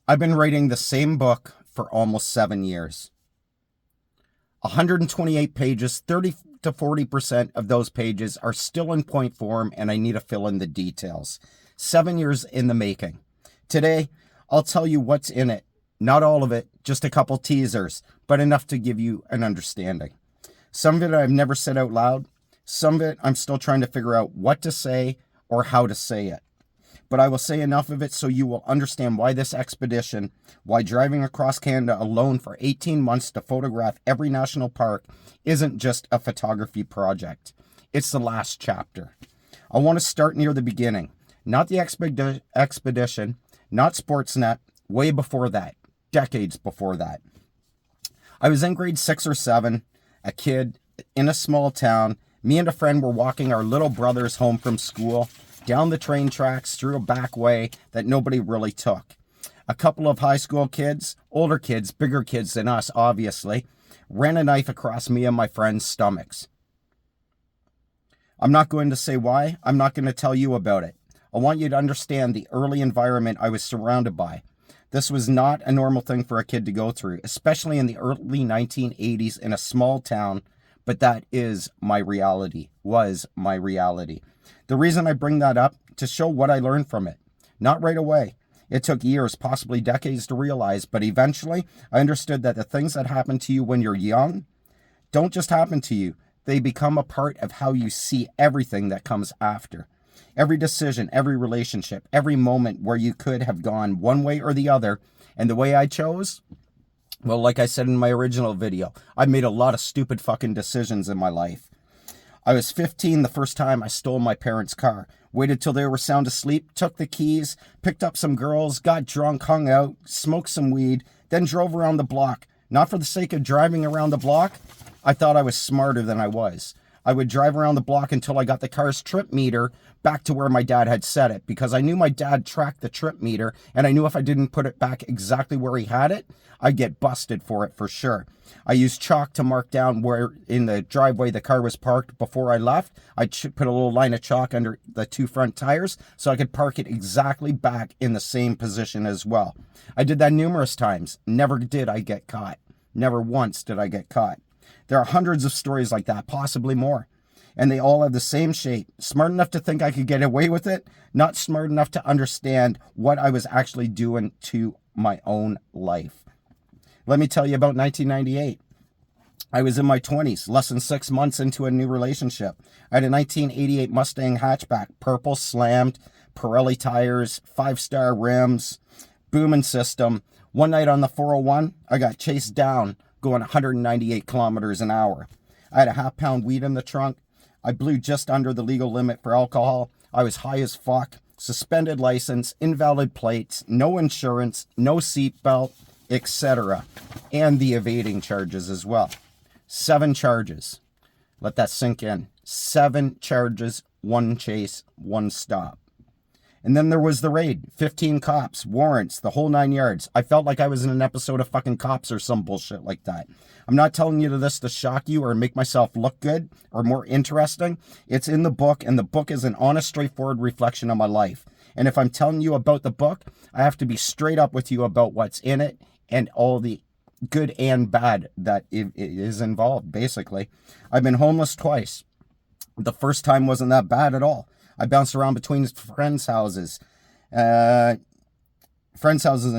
I've been writing the same book for almost 7 years. 128 pages, 30 to 40% of those pages are still in point form, and I need to fill in the details. 7 years in the making. Today, I'll tell you what's in it. Not all of it, just a couple teasers, but enough to give you an understanding. Some of it I've never said out loud. Some of it I'm still trying to figure out what to say or how to say it. But I will say enough of it so you will understand why this expedition, why driving across Canada alone for 18 months to photograph every national park isn't just a photography project. It's the last chapter. I want to start near the beginning. Not the expedition, not Sportsnet, way before that, decades before that. I was in grade 6 or 7, a kid in a small town. Me and a friend were walking our little brothers home from school, down the train tracks, through a back way that nobody really took. A couple of high school kids, older kids, bigger kids than us, obviously, ran a knife across me and my friend's stomachs. I'm not going to say why. I'm not going to tell you about it. I want you to understand the early environment I was surrounded by. This was not a normal thing for a kid to go through, especially in the early 1980s in a small town, but that is my reality, was my reality. The reason I bring that up, to show what I learned from it. Not right away. It took years, possibly decades to realize, but eventually I understood that the things that happen to you when you're young don't just happen to you. They become a part of how you see everything that comes after. Every decision, every relationship, every moment where you could have gone one way or the other, and the way I chose, well, like I said in my original video, I made a lot of stupid fucking decisions in my life. I was 15 the first time I stole my parents' car. Waited till they were sound asleep, took the keys, picked up some girls, got drunk, hung out, smoked some weed, then drove around the block. Not for the sake of driving around the block. I thought I was smarter than I was. I would drive around the block until I got the car's trip meter back to where my dad had set it, because I knew my dad tracked the trip meter, and I knew if I didn't put it back exactly where he had it, I'd get busted for it for sure. I used chalk to mark down where in the driveway the car was parked before I left. I put a little line of chalk under the two front tires so I could park it exactly back in the same position as well. I did that numerous times. Never did I get caught. Never once did I get caught. There are hundreds of stories like that, possibly more. And they all have the same shape. Smart enough to think I could get away with it, not smart enough to understand what I was actually doing to my own life. Let me tell you about 1998. I was in my 20s, less than 6 months into a new relationship. I had a 1988 Mustang hatchback, purple, slammed, Pirelli tires, 5-star rims, booming system. One night on the 401, I got chased down going 198 kilometers an hour. I had a half-pound weed in the trunk. I blew just under the legal limit for alcohol. I was high as fuck, suspended license, invalid plates, no insurance, no seatbelt, etc. And the evading charges as well. 7 charges. Let that sink in. 7 charges, 1 chase, 1 stop. And then there was the raid. 15 cops, warrants, the whole 9 yards. I felt like I was in an episode of fucking Cops or some bullshit like that. I'm not telling you this to shock you or make myself look good or more interesting. It's in the book, and the book is an honest, straightforward reflection of my life. And if I'm telling you about the book, I have to be straight up with you about what's in it and all the good and bad that it is involved, basically. I've been homeless twice. The first time wasn't that bad at all. I bounced around between friends' houses. And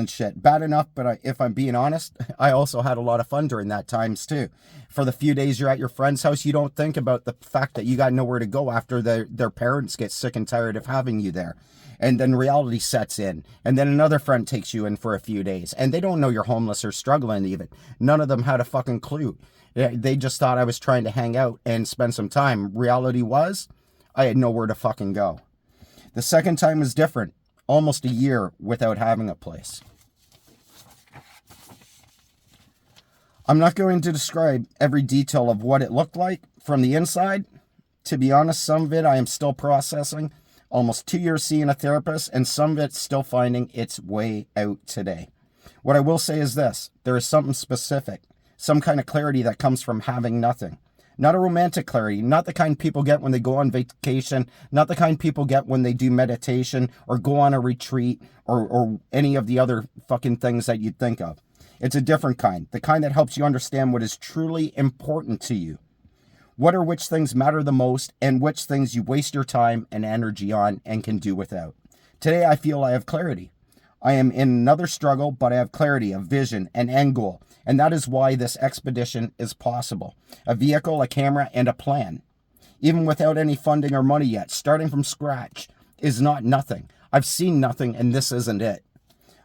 shit. Bad enough, but if I'm being honest, I also had a lot of fun during that times too. For the few days you're at your friend's house, you don't think about the fact that you got nowhere to go after their parents get sick and tired of having you there. And then reality sets in. And then another friend takes you in for a few days. And they don't know you're homeless or struggling even. None of them had a fucking clue. They just thought I was trying to hang out and spend some time. Reality was, I had nowhere to fucking go. The second time was different. Almost a year without having a place. I'm not going to describe every detail of what it looked like from the inside. To be honest, some of it I am still processing. Almost 2 years seeing a therapist, and some of it's still finding its way out today. What I will say is this. There is something specific. Some kind of clarity that comes from having nothing. Not a romantic clarity, not the kind people get when they go on vacation, not the kind people get when they do meditation or go on a retreat or any of the other fucking things that you'd think of. It's a different kind, the kind that helps you understand what is truly important to you. What or which things matter the most and which things you waste your time and energy on and can do without. Today I feel I have clarity. I am in another struggle, but I have clarity, a vision, an end goal. And that is why this expedition is possible. A vehicle, a camera, and a plan. Even without any funding or money yet, starting from scratch is not nothing. I've seen nothing, and this isn't it.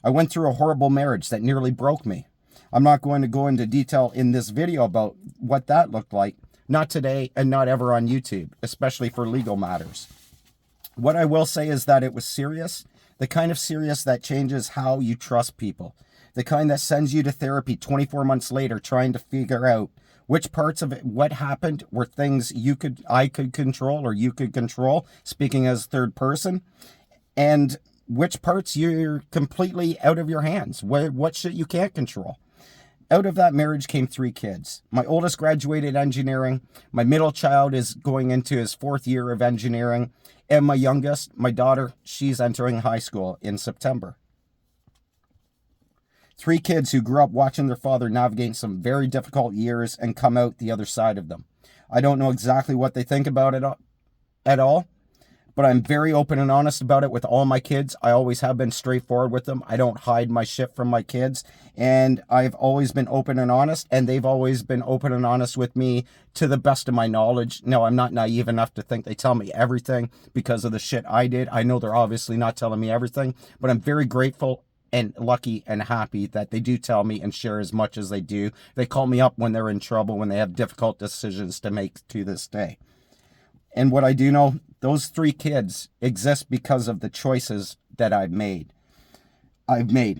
I went through a horrible marriage that nearly broke me. I'm not going to go into detail in this video about what that looked like. Not today and not ever on YouTube, especially for legal matters. What I will say is that it was serious, the kind of serious that changes how you trust people. The kind that sends you to therapy 24 months later trying to figure out which parts of it, what happened, were things I could control or you could control, speaking as third person, and which parts you're completely out of your hands, what shit you can't control. Out of that marriage came 3 kids. My oldest graduated engineering, my middle child is going into his 4th year of engineering, and my youngest, my daughter, she's entering high school in September. 3 kids who grew up watching their father navigate some very difficult years and come out the other side of them. I don't know exactly what they think about it at all, but I'm very open and honest about it with all my kids. I always have been straightforward with them. I don't hide my shit from my kids, and I've always been open and honest, and they've always been open and honest with me to the best of my knowledge. No, I'm not naive enough to think they tell me everything because of the shit I did. I know they're obviously not telling me everything, but I'm very grateful and lucky and happy that they do tell me and share as much as they do. They call me up when they're in trouble, when they have difficult decisions to make to this day. And what I do know, those 3 kids exist because of the choices that I've made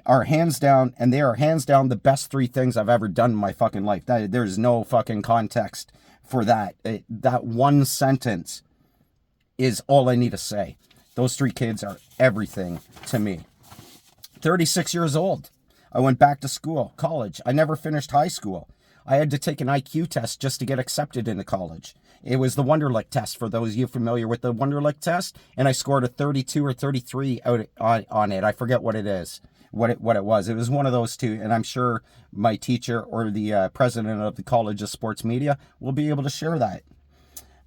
are hands down, and they are hands down the best 3 things I've ever done in my fucking life. There's no fucking context for that. That one sentence is all I need to say. Those 3 kids are everything to me. 36 years old. I went back to school, college. I never finished high school. I had to take an IQ test just to get accepted into college. It was the Wonderlic test, for those of you familiar with the Wonderlic test, and I scored a 32 or 33 out on it. I forget what it is, what it was. It was one of those 2, and I'm sure my teacher or the president of the College of Sports Media will be able to share that.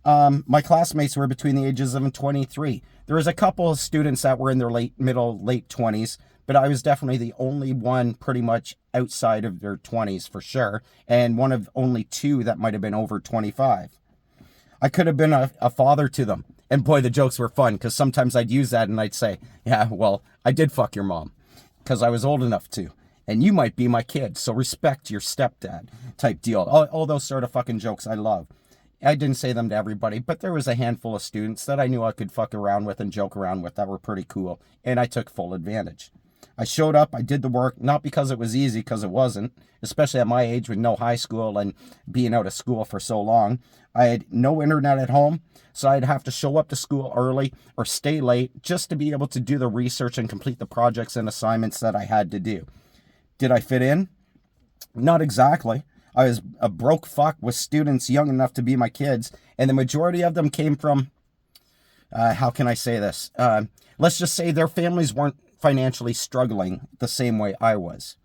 My classmates were between the ages of 23. There was a couple of students that were in their late 20s, but I was definitely the only one pretty much outside of their 20s for sure, and one of only 2 that might have been over 25. I could have been a father to them. And boy, the jokes were fun, because sometimes I'd use that and I'd say, yeah, well, I did fuck your mom, because I was old enough to. And you might be my kid, so respect your stepdad type deal. All those sort of fucking jokes I love. I didn't say them to everybody, but there was a handful of students that I knew I could fuck around with and joke around with that were pretty cool, and I took full advantage. I showed up, I did the work, not because it was easy, because it wasn't, especially at my age with no high school and being out of school for so long. I had no internet at home, so I'd have to show up to school early or stay late just to be able to do the research and complete the projects and assignments that I had to do. Did I fit in? Not exactly. I was a broke fuck with students young enough to be my kids, and the majority of them came from, how can I say this? Let's just say their families weren't financially struggling the same way I was.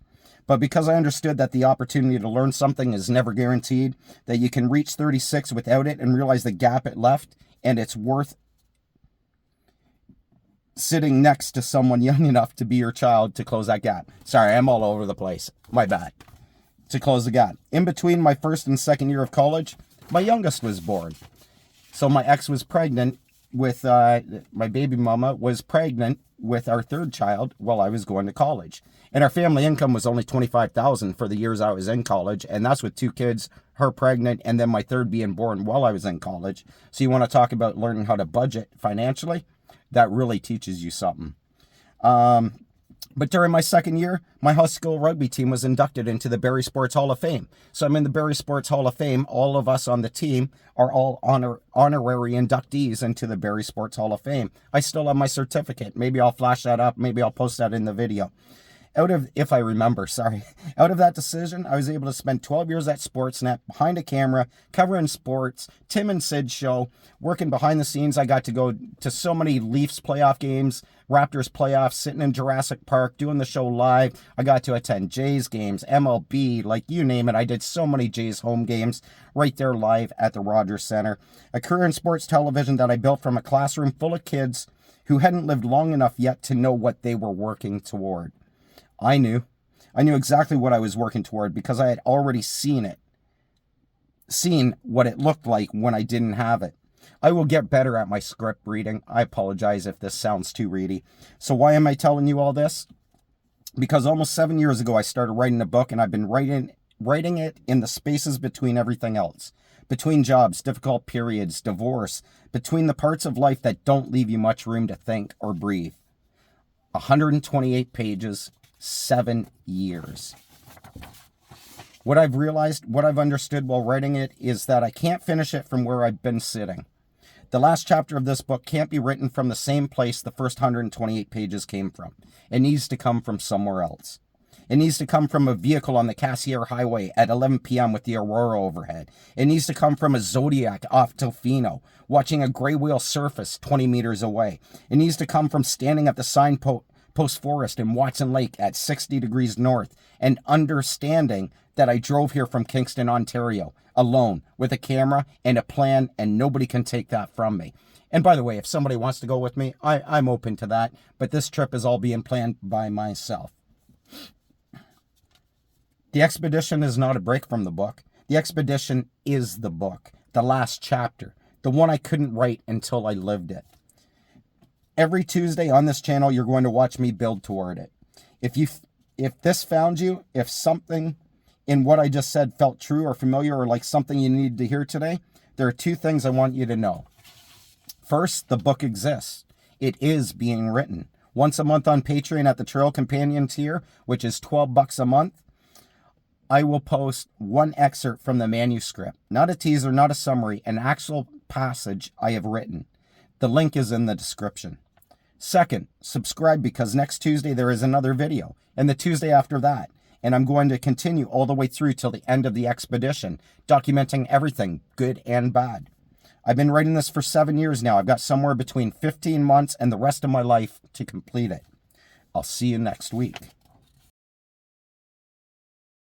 But because I understood that the opportunity to learn something is never guaranteed, that you can reach 36 without it and realize the gap it left, and it's worth sitting next to someone young enough to be your child to close that gap. Sorry, I'm all over the place. My bad. To close the gap. In between my 1st and 2nd year of college, my youngest was born. So my ex was pregnant with, my baby mama was pregnant with our 3rd child while I was going to college. And our family income was only $25,000 for the years I was in college. And that's with 2 kids, her pregnant, and then my 3rd being born while I was in college. So you want to talk about learning how to budget financially? That really teaches you something. But during my 2nd year, my high school rugby team was inducted into the Barrie Sports Hall of Fame. So I'm in the Barrie Sports Hall of Fame. All of us on the team are all honorary inductees into the Barrie Sports Hall of Fame. I still have my certificate. Maybe I'll flash that up. Maybe I'll post that in the video. if I remember, sorry, out of that decision, I was able to spend 12 years at Sportsnet, behind a camera, covering sports, Tim and Sid show, working behind the scenes. I got to go to so many Leafs playoff games, Raptors playoffs, sitting in Jurassic Park, doing the show live. I got to attend Jays games, MLB, like you name it. I did so many Jays home games right there live at the Rogers Center. A career in sports television that I built from a classroom full of kids who hadn't lived long enough yet to know what they were working toward. I knew exactly what I was working toward because I had already seen what it looked like when I didn't have it. I will get better at my script reading. I apologize if this sounds too ready. So why am I telling you all this? Because almost 7 years ago, I started writing a book, and I've been writing it in the spaces between everything else. Between jobs, difficult periods, divorce, between the parts of life that don't leave you much room to think or breathe. 128 pages, 7 years. What I've realized, what I've understood while writing it is that I can't finish it from where I've been sitting. The last chapter of this book can't be written from the same place the first 128 pages came from. It needs to come from somewhere else. It needs to come from a vehicle on the Cassiar Highway at 11 p.m. with the aurora overhead. It needs to come from a Zodiac off Tofino, watching a gray whale surface 20 meters away. It needs to come from standing at the signpost forest in Watson Lake at 60 degrees north and understanding that I drove here from Kingston, Ontario, alone, with a camera and a plan, and nobody can take that from me. And by the way, if somebody wants to go with me, I'm open to that, but this trip is all being planned by myself. The expedition is not a break from the book. The expedition is the book, the last chapter, the one I couldn't write until I lived it. Every Tuesday on this channel, you're going to watch me build toward it. If this found you, if something in what I just said felt true or familiar or like something you needed to hear today, there are 2 things I want you to know. First, the book exists. It is being written. Once a month on Patreon at the Trail Companion tier, which is $12 a month, I will post one excerpt from the manuscript. Not a teaser, not a summary, an actual passage I have written. The link is in the description. Second, subscribe because next Tuesday there is another video, and the Tuesday after that. And I'm going to continue all the way through till the end of the expedition, documenting everything, good and bad. I've been writing this for 7 years now. I've got somewhere between 15 months and the rest of my life to complete it. I'll see you next week.